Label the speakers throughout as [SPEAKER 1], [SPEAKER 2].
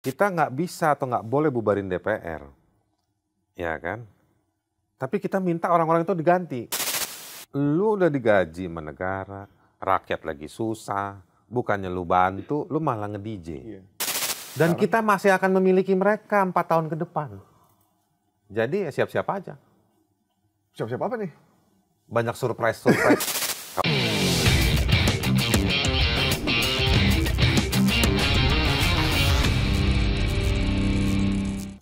[SPEAKER 1] Kita nggak bisa atau nggak boleh bubarin DPR, ya kan? Tapi kita minta orang-orang itu diganti. Lu udah digaji sama negara, rakyat lagi susah, bukannya lu bantu, lu malah nge-DJ.
[SPEAKER 2] Iya.
[SPEAKER 1] Dan kita masih akan memiliki mereka 4 tahun ke depan. Jadi ya siap-siap aja.
[SPEAKER 2] Siap-siap apa nih?
[SPEAKER 1] Banyak surprise.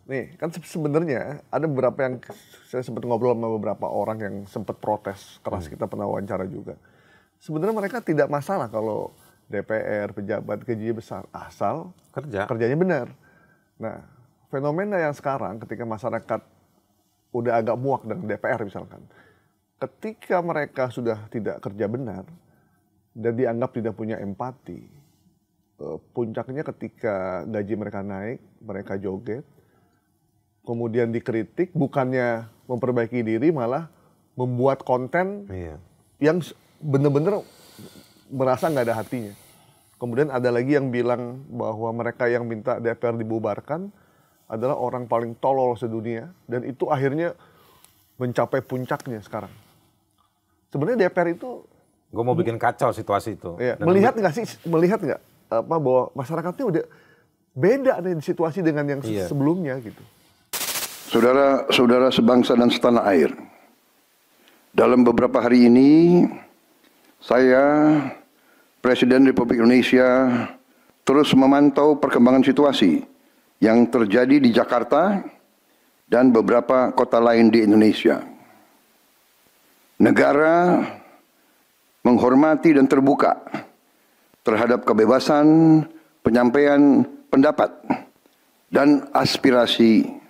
[SPEAKER 2] Nih, kan sebenarnya ada beberapa yang saya sempat ngobrol sama beberapa orang yang sempat protes keras, kita pernah wawancara juga. Sebenarnya mereka tidak masalah kalau DPR, pejabat gajinya besar, asal kerjanya benar. Nah, fenomena yang sekarang ketika masyarakat udah agak muak dengan DPR misalkan, ketika mereka sudah tidak kerja benar dan dianggap tidak punya empati, puncaknya ketika gaji mereka naik, mereka joget, kemudian dikritik, bukannya memperbaiki diri, malah membuat konten yang benar-benar merasa nggak ada hatinya. Kemudian ada lagi yang bilang bahwa mereka yang minta DPR dibubarkan adalah orang paling tolol sedunia, dan itu akhirnya mencapai puncaknya sekarang. Sebenarnya DPR itu,
[SPEAKER 1] gue mau bikin kacau situasi itu.
[SPEAKER 2] Ya, melihat nggak bahwa masyarakatnya udah beda nih situasi dengan yang sebelumnya gitu.
[SPEAKER 3] Saudara-saudara sebangsa dan setanah air, dalam beberapa hari ini saya, Presiden Republik Indonesia, terus memantau perkembangan situasi yang terjadi di Jakarta dan beberapa kota lain di Indonesia. Negara menghormati dan terbuka terhadap kebebasan penyampaian pendapat dan aspirasi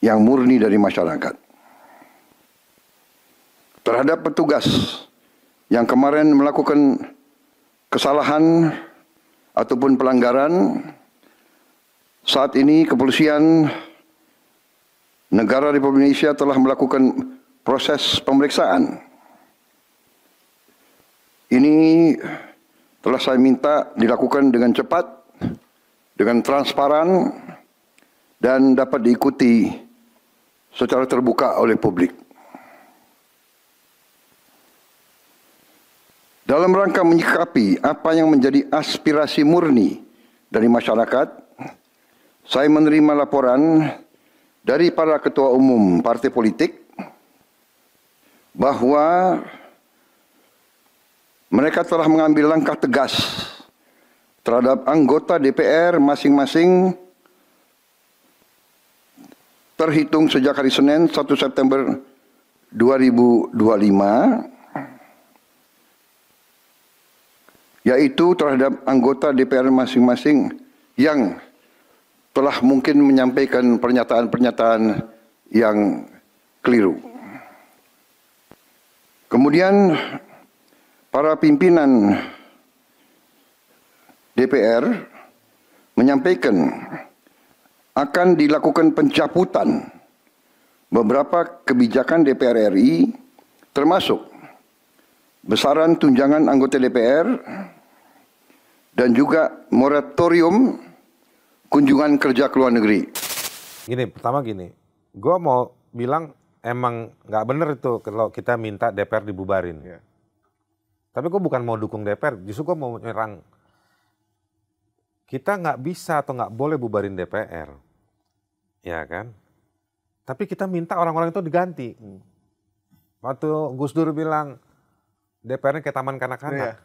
[SPEAKER 3] yang murni dari masyarakat. Terhadap petugas yang kemarin melakukan kesalahan ataupun pelanggaran, saat ini kepolisian negara Republik Indonesia telah melakukan proses pemeriksaan. Ini telah saya minta dilakukan dengan cepat, dengan transparan, dan dapat diikuti secara terbuka oleh publik. Dalam rangka menyikapi apa yang menjadi aspirasi murni dari masyarakat, saya menerima laporan dari para ketua umum partai politik bahwa mereka telah mengambil langkah tegas terhadap anggota DPR masing-masing terhitung sejak hari Senin 1 September 2025, yaitu terhadap anggota DPR masing-masing yang telah mungkin menyampaikan pernyataan-pernyataan yang keliru. Kemudian para pimpinan DPR menyampaikan akan dilakukan pencabutan beberapa kebijakan DPR RI, termasuk besaran tunjangan anggota DPR dan juga moratorium kunjungan kerja ke luar negeri.
[SPEAKER 1] Pertama gini, gue mau bilang emang nggak bener itu kalau kita minta DPR dibubarin. Tapi gue bukan mau dukung DPR, justru gue mau nyerang. Kita nggak bisa atau nggak boleh bubarin DPR, ya kan? Tapi kita minta orang-orang itu diganti. Waktu Gus Dur bilang DPR-nya kayak taman kanak-kanak,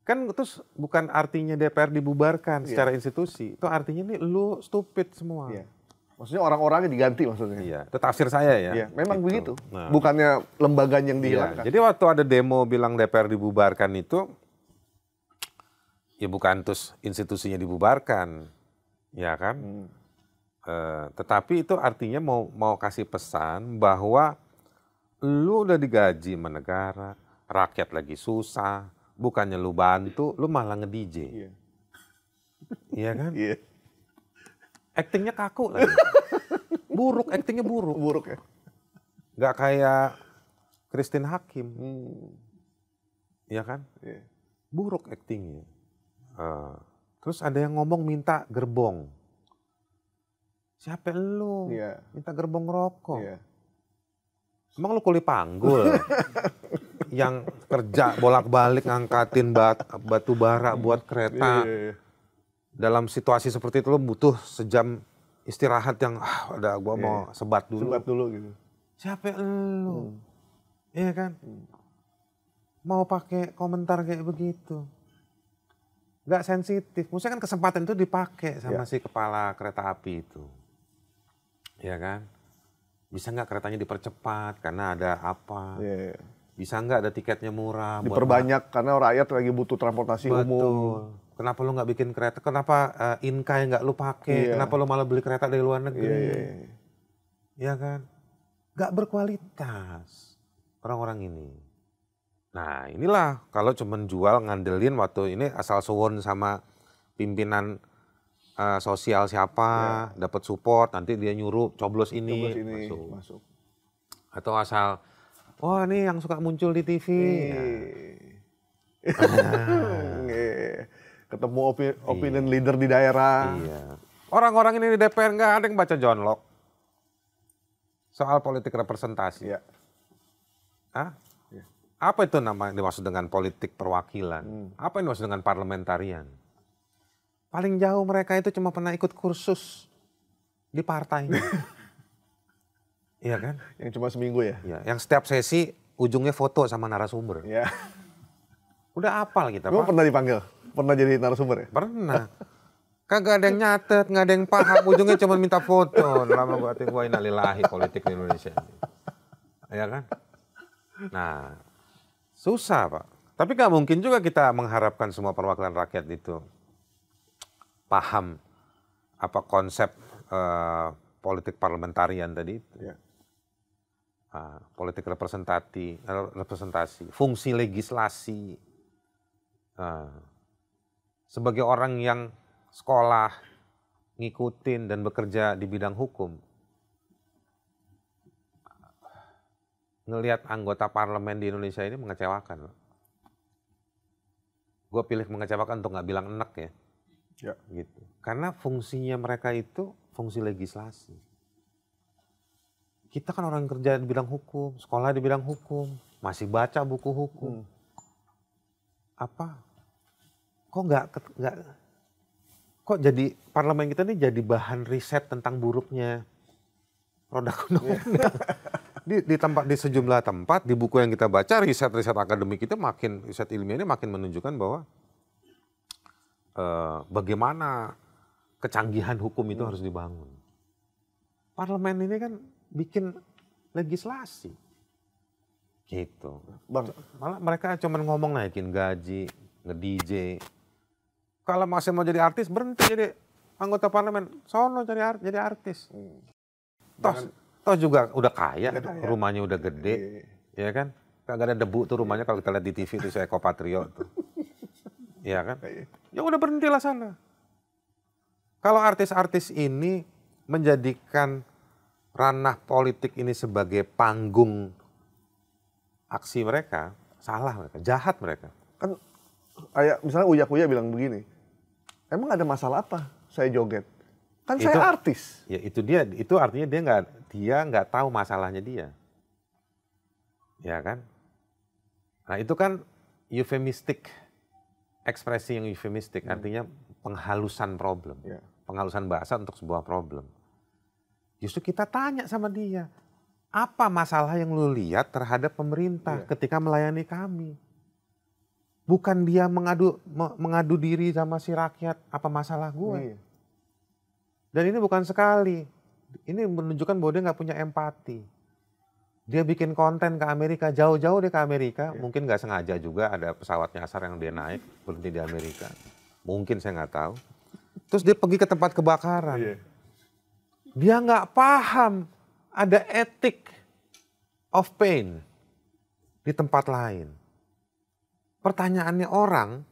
[SPEAKER 1] kan terus bukan artinya DPR dibubarkan secara institusi, itu artinya nih lu stupid semua.
[SPEAKER 2] Maksudnya orang-orangnya diganti maksudnya.
[SPEAKER 1] Iya, itu tafsir saya ya.
[SPEAKER 2] Memang begitu. Bukannya lembaganya yang dihilangkan.
[SPEAKER 1] Jadi waktu ada demo bilang DPR dibubarkan itu, ya bukan terus institusinya dibubarkan, ya kan? Tetapi itu artinya mau kasih pesan bahwa lu udah digaji sama negara, rakyat lagi susah, bukannya lu bantu, lu malah nge-DJ. Iya kan? Aktingnya kaku lagi. Buruk, aktingnya buruk.
[SPEAKER 2] Buruk ya?
[SPEAKER 1] Gak kayak Christine Hakim. Iya kan? Buruk aktingnya. Terus ada yang ngomong minta gerbong. Siapa lu?
[SPEAKER 2] Iya.
[SPEAKER 1] Minta gerbong rokok.
[SPEAKER 2] Iya.
[SPEAKER 1] Emang lu kuli panggul? Yang kerja bolak-balik ngangkatin batu bara buat kereta.
[SPEAKER 2] Iya.
[SPEAKER 1] Dalam situasi seperti itu lu butuh sejam istirahat yang udah gua mau sebat dulu.
[SPEAKER 2] Sebat dulu gitu.
[SPEAKER 1] Siapa lu? Iya kan? Mau pakai komentar kayak begitu. Nggak sensitif. Maksudnya kan kesempatan itu dipakai sama si kepala kereta api itu. Ya kan? Bisa nggak keretanya dipercepat karena ada apa?
[SPEAKER 2] Iya.
[SPEAKER 1] Bisa nggak ada tiketnya murah?
[SPEAKER 2] Diperbanyak karena rakyat lagi butuh transportasi umum.
[SPEAKER 1] Kenapa lu nggak bikin kereta? Kenapa Inkai nggak lu pakai? Kenapa lu malah beli kereta dari luar negeri? Iya kan? Nggak berkualitas orang-orang ini. Nah inilah kalau cuman jual ngandelin waktu ini asal suwun sama pimpinan sosial siapa, dapat support, nanti dia nyuruh coblos ini,
[SPEAKER 2] masuk.
[SPEAKER 1] Atau asal, wah ini yang suka muncul di TV.
[SPEAKER 2] Ketemu opinion leader di daerah.
[SPEAKER 1] Iya. Orang-orang ini di DPR nggak ada yang baca John Locke. Soal politik representasi.
[SPEAKER 2] Iya.
[SPEAKER 1] Apa itu namanya dimaksud dengan politik perwakilan? Apa yang dimaksud dengan parlementarian? Paling jauh mereka itu cuma pernah ikut kursus di partai. Iya kan?
[SPEAKER 2] Yang cuma seminggu ya?
[SPEAKER 1] Iya, yang setiap sesi ujungnya foto sama narasumber.
[SPEAKER 2] Iya.
[SPEAKER 1] Udah apal kita,
[SPEAKER 2] Lu
[SPEAKER 1] Pak.
[SPEAKER 2] pernah dipanggil? Pernah jadi narasumber ya?
[SPEAKER 1] Pernah. Kagak ada yang nyatet, nggak ada yang paham. Ujungnya cuma minta foto. Lama gua innalillahi politik di Indonesia. Iya kan? Nah, susah Pak. Tapi nggak mungkin juga kita mengharapkan semua perwakilan rakyat itu paham apa konsep politik parlementarian tadi itu.
[SPEAKER 2] Ya.
[SPEAKER 1] Politik representasi, fungsi legislasi. Sebagai orang yang sekolah, ngikutin dan bekerja di bidang hukum, ngelihat anggota parlemen di Indonesia ini mengecewakan. Gue pilih mengecewakan untuk nggak bilang enak ya.
[SPEAKER 2] Ya.
[SPEAKER 1] Gitu. Karena fungsinya mereka itu fungsi legislasi. Kita kan orang yang kerja di bidang hukum, sekolah di bidang hukum, masih baca buku hukum. Apa? Kok kok jadi parlemen kita ini jadi bahan riset tentang buruknya produk undang-undang. Di sejumlah tempat, di buku yang kita baca, riset-riset akademik itu riset ilmiah ini makin menunjukkan bahwa bagaimana kecanggihan hukum itu harus dibangun. Parlemen ini kan bikin legislasi. Gitu.
[SPEAKER 2] Bang.
[SPEAKER 1] Malah mereka cuma ngomong naikin gaji, nge-DJ. Kalau masih mau jadi artis, berhenti jadi anggota parlemen. Sono jadi artis. Toh juga udah kaya, rumahnya udah gede. Ya kan? Kagak ada debu tuh rumahnya kalau kita lihat di TV itu saya Eko Patrio tuh. Iya kan? Ya udah berhentilah sana. Kalau artis-artis ini menjadikan ranah politik ini sebagai panggung aksi mereka, salah mereka, jahat mereka.
[SPEAKER 2] Kan kayak misalnya Uya Kuya bilang begini, emang ada masalah apa saya joget? Kan saya artis.
[SPEAKER 1] Ya itu artinya dia nggak tahu masalahnya dia. Ya kan? Nah itu kan euphemistic, ekspresi yang euphemistic, artinya penghalusan problem.
[SPEAKER 2] Ya.
[SPEAKER 1] Penghalusan bahasa untuk sebuah problem. Justru kita tanya sama dia, apa masalah yang lu lihat terhadap pemerintah ketika melayani kami? Bukan dia mengadu diri sama si rakyat, apa masalah gue? Dan ini bukan sekali. Ini menunjukkan bahwa dia nggak punya empati. Dia bikin konten ke Amerika, jauh-jauh dia ke Amerika, mungkin nggak sengaja juga ada pesawat nyasar yang dia naik, berhenti di Amerika. Mungkin saya nggak tahu. Terus dia pergi ke tempat kebakaran. Dia nggak paham ada etik of pain di tempat lain. Pertanyaannya orang,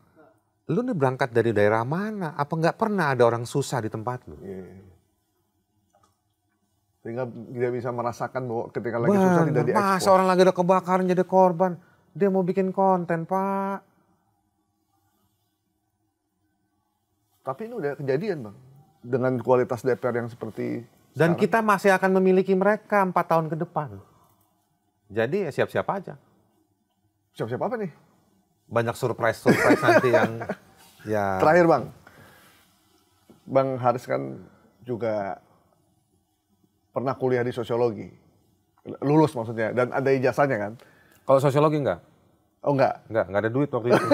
[SPEAKER 1] lu nih berangkat dari daerah mana? Apa nggak pernah ada orang susah di tempat lu?
[SPEAKER 2] Sehingga dia bisa merasakan bahwa ketika lagi susah tidak diekspos.
[SPEAKER 1] Masa orang lagi ada kebakaran jadi korban, dia mau bikin konten, Pak.
[SPEAKER 2] Tapi ini udah kejadian, Bang. Dengan kualitas DPR yang seperti
[SPEAKER 1] Dan
[SPEAKER 2] sekarang.
[SPEAKER 1] kita masih akan memiliki mereka 4 tahun ke depan. Jadi ya siap-siap aja.
[SPEAKER 2] Siap-siap apa nih?
[SPEAKER 1] Banyak surprise nanti yang ya.
[SPEAKER 2] Terakhir, Bang. Bang Haris kan juga pernah kuliah di sosiologi. Lulus maksudnya. Dan ada ijazahnya kan?
[SPEAKER 1] Kalau sosiologi enggak?
[SPEAKER 2] Oh enggak?
[SPEAKER 1] Enggak ada duit waktu itu.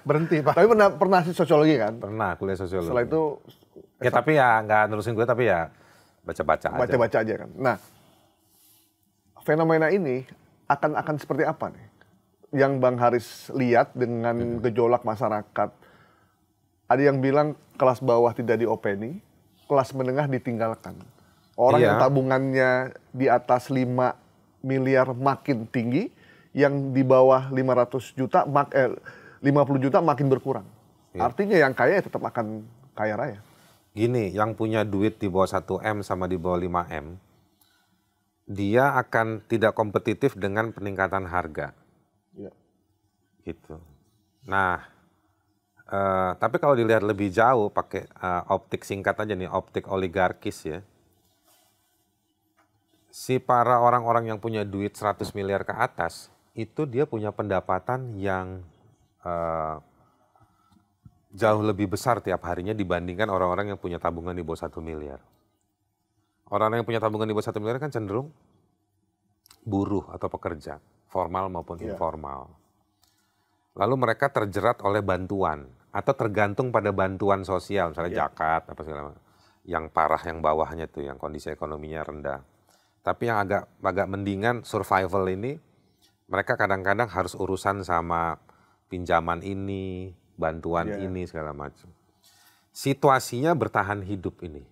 [SPEAKER 1] Berhenti, Pak.
[SPEAKER 2] Tapi pernah sih sosiologi kan?
[SPEAKER 1] Pernah kuliah sosiologi.
[SPEAKER 2] Setelah itu
[SPEAKER 1] ya tapi ya nggak nerusin gue, tapi ya baca-baca aja.
[SPEAKER 2] Baca-baca aja kan. Nah, fenomena ini akan seperti apa nih? Yang Bang Haris lihat dengan gejolak masyarakat. Ada yang bilang kelas bawah tidak diopeni, kelas menengah ditinggalkan. Orang yang tabungannya di atas 5 miliar makin tinggi, yang di bawah 500 juta, 50 juta makin berkurang. Artinya yang kaya tetap akan kaya raya.
[SPEAKER 1] Gini, yang punya duit di bawah 1M sama di bawah 5M, dia akan tidak kompetitif dengan peningkatan harga.
[SPEAKER 2] Ya.
[SPEAKER 1] Gitu. Nah, tapi kalau dilihat lebih jauh pakai optik singkat aja nih, optik oligarkis ya. Si para orang-orang yang punya duit 100 miliar ke atas, itu dia punya pendapatan yang jauh lebih besar tiap harinya dibandingkan orang-orang yang punya tabungan di bawah 1 miliar. Orang-orang yang punya tabungan di bawah 1 miliar kan cenderung buruh atau pekerja, formal maupun informal. Lalu mereka terjerat oleh bantuan atau tergantung pada bantuan sosial, misalnya zakat apa segala macam. Yang parah yang bawahnya tuh yang kondisi ekonominya rendah. Tapi yang agak mendingan survival ini, mereka kadang-kadang harus urusan sama pinjaman ini, bantuan ini segala macam. Situasinya bertahan hidup ini.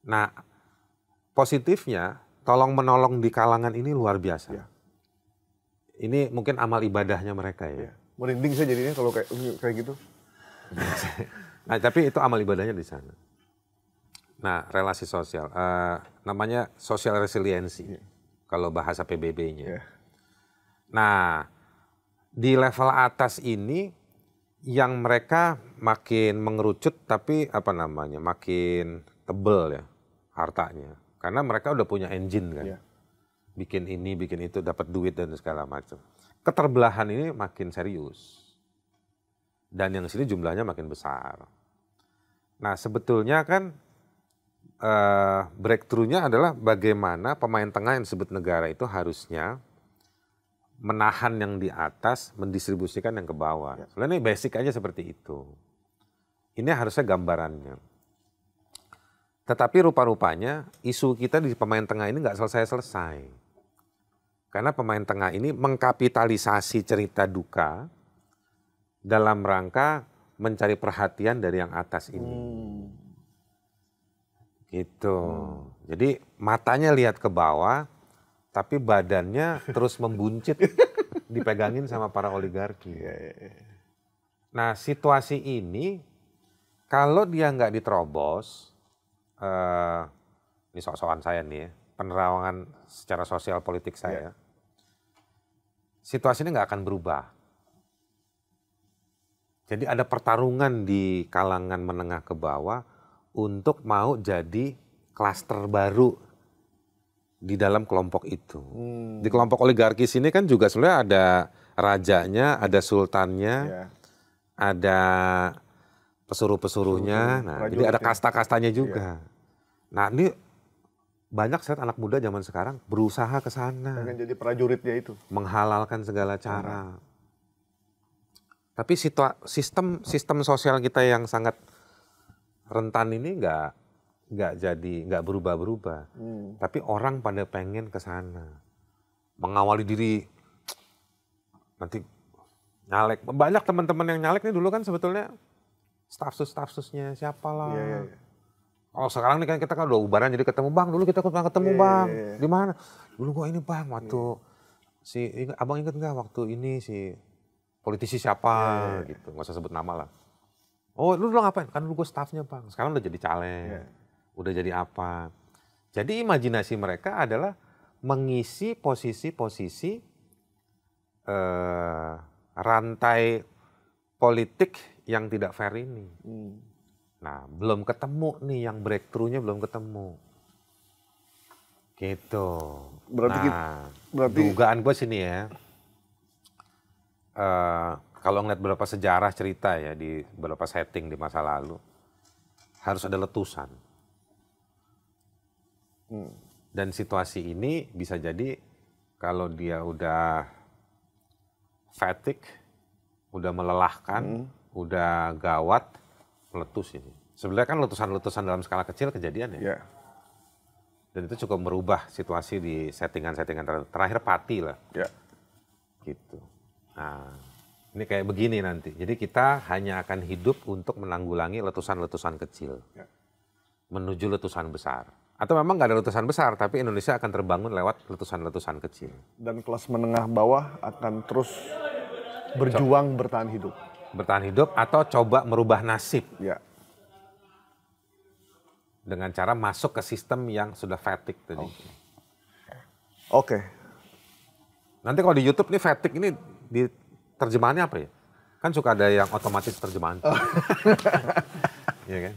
[SPEAKER 1] Nah, positifnya tolong menolong di kalangan ini luar biasa. Ini mungkin amal ibadahnya mereka ya.
[SPEAKER 2] Merinding saya jadinya kalau kayak gitu.
[SPEAKER 1] Nah, tapi itu amal ibadahnya di sana. Nah, relasi sosial, namanya social resiliency, kalau bahasa PBB-nya. Nah, di level atas ini, yang mereka makin mengerucut, tapi makin tebel ya hartanya. Karena mereka udah punya engine kan. Bikin ini, bikin itu, dapat duit dan segala macam. Keterbelahan ini makin serius. Dan yang sini jumlahnya makin besar. Nah, sebetulnya kan breakthrough-nya adalah bagaimana pemain tengah yang disebut negara itu harusnya menahan yang di atas, mendistribusikan yang ke bawah. Sebenarnya ini basic aja seperti itu. Ini harusnya gambarannya. Tetapi rupa-rupanya isu kita di pemain tengah ini nggak selesai-selesai. Karena pemain tengah ini mengkapitalisasi cerita duka dalam rangka mencari perhatian dari yang atas ini. Gitu. Jadi matanya lihat ke bawah, tapi badannya terus membuncit, dipegangin sama para oligarki. Nah, situasi ini kalau dia nggak diterobos, ini sok-sokan saya nih ya, penerawangan secara sosial politik saya, situasi ini nggak akan berubah. Jadi ada pertarungan di kalangan menengah ke bawah untuk mau jadi klaster baru di dalam kelompok itu. Di kelompok oligarkis ini kan juga sebenarnya ada rajanya, ada sultannya, ada pesuruh-pesuruhnya. Nah, jadi ada kasta-kastanya juga. Nah, ini banyak saya anak muda zaman sekarang berusaha ke sana.
[SPEAKER 2] Pengen jadi prajuritnya itu.
[SPEAKER 1] Menghalalkan segala cara. Tapi sistem sosial kita yang sangat rentan ini nggak berubah-berubah. Tapi orang pada pengen ke sana. Mengawali diri, nanti nyalek. Banyak teman-teman yang nyalek nih dulu kan sebetulnya staf-susnya siapalah. Oh sekarang nih kan kita kan udah ubaran jadi ketemu bang. Dulu kita pernah ketemu bang. Di mana? Dulu gua ini bang waktu abang inget nggak waktu ini si politisi siapa gitu. Nggak usah sebut nama lah. Oh lu dulu ngapain? Kan dulu gue stafnya bang. Sekarang udah jadi caleg. Udah jadi apa. Jadi imajinasi mereka adalah mengisi posisi-posisi rantai politik yang tidak fair ini. Nah, belum ketemu nih yang breakthrough-nya belum ketemu. Gitu.
[SPEAKER 2] Berarti
[SPEAKER 1] dugaan gue sini ya. Kalau ngeliat beberapa sejarah cerita ya di beberapa setting di masa lalu, harus ada letusan. Dan situasi ini bisa jadi kalau dia udah fatigue, udah melelahkan, udah gawat, meletus ini. Sebenarnya kan letusan-letusan dalam skala kecil kejadian ya.
[SPEAKER 2] Ya.
[SPEAKER 1] Dan itu cukup merubah situasi di settingan-settingan terakhir Pati lah.
[SPEAKER 2] Ya.
[SPEAKER 1] Gitu. Nah, ini kayak begini nanti. Jadi kita hanya akan hidup untuk menanggulangi letusan-letusan kecil.
[SPEAKER 2] Ya.
[SPEAKER 1] Menuju letusan besar. Atau memang nggak ada letusan besar, tapi Indonesia akan terbangun lewat letusan-letusan kecil.
[SPEAKER 2] Dan kelas menengah bawah akan terus berjuang bertahan hidup.
[SPEAKER 1] Bertahan hidup atau coba merubah nasib.
[SPEAKER 2] Ya.
[SPEAKER 1] Dengan cara masuk ke sistem yang sudah fatigue tadi.
[SPEAKER 2] Oke.
[SPEAKER 1] Nanti kalau di YouTube nih fatigue ini di terjemahannya apa ya? Kan suka ada yang otomatis terjemahan. Iya kan?